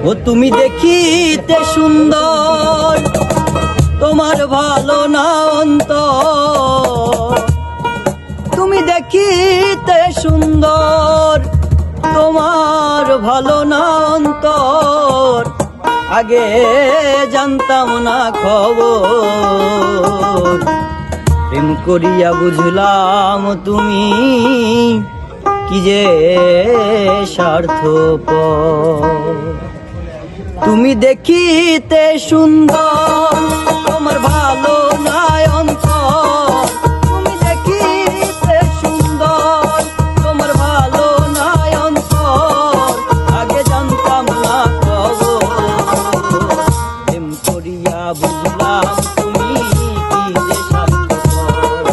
ও তুমি দেখিতে সুন্দর, তোমার ভালো না অন্তর। তুমি দেখিতে সুন্দর, তোমার ভালো না অন্তর। আগে জানতাম না খবর, প্রেম করিয়া বুঝলাম তুমি কি যে স্বার্থপর। তুমি দেখিতে সুন্দর, তোমার ভালো নাই অন্তর। তুমি দেখিতে সুন্দর, তোমার ভালো নাই অন্তর। আগে জানতাম না খবর, প্রেম করিয়া বুঝলাম তুমি কি যে স্বার্থপর।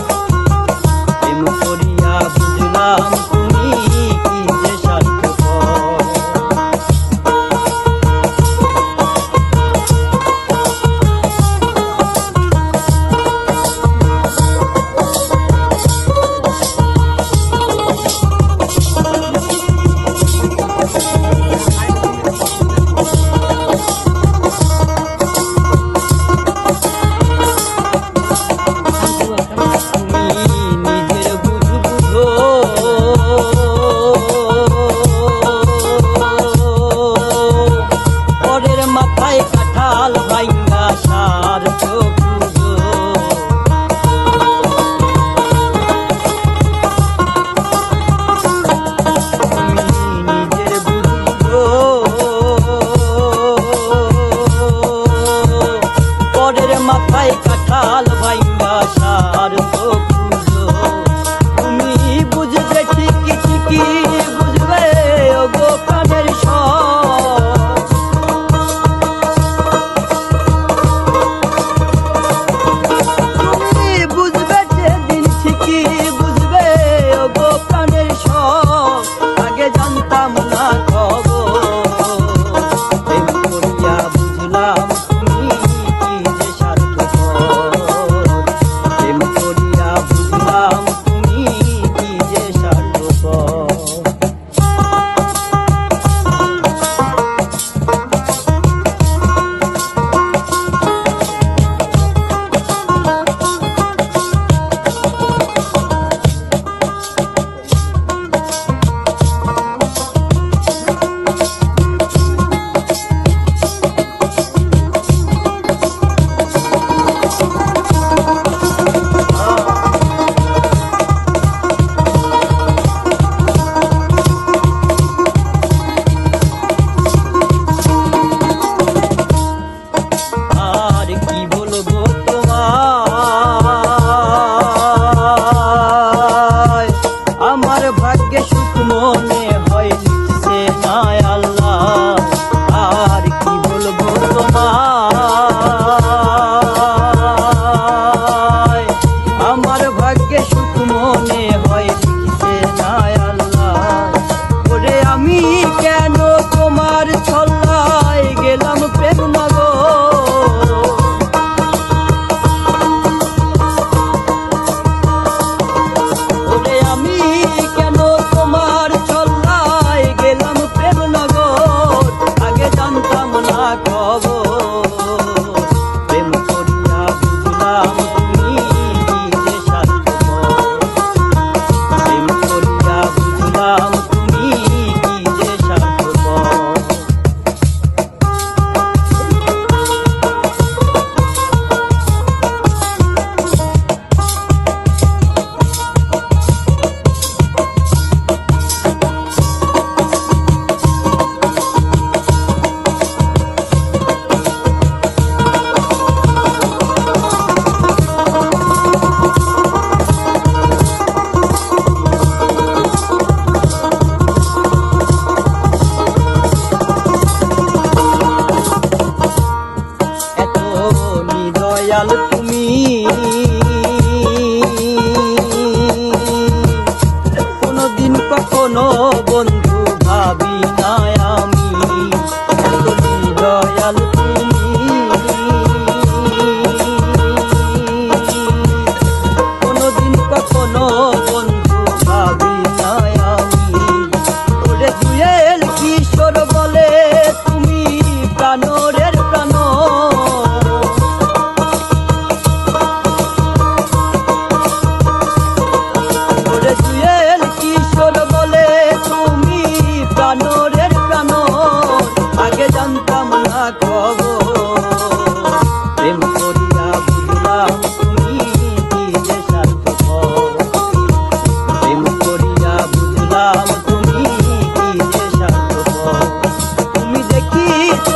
প্রেম করিয়া বুঝলাম তুমি কি যে স্বার্থপর। মাথায় কাঁঠাল ভাঙ্গা সার চকুজো। তুমি নিজের বুঝো, পরের মাথায় কাঁঠাল ভাঙ্গা সার চকুজো। তুমি বুঝবে ঠিকই ঠিকই বুঝবে ওগো প্রাণের সব। ঠিকই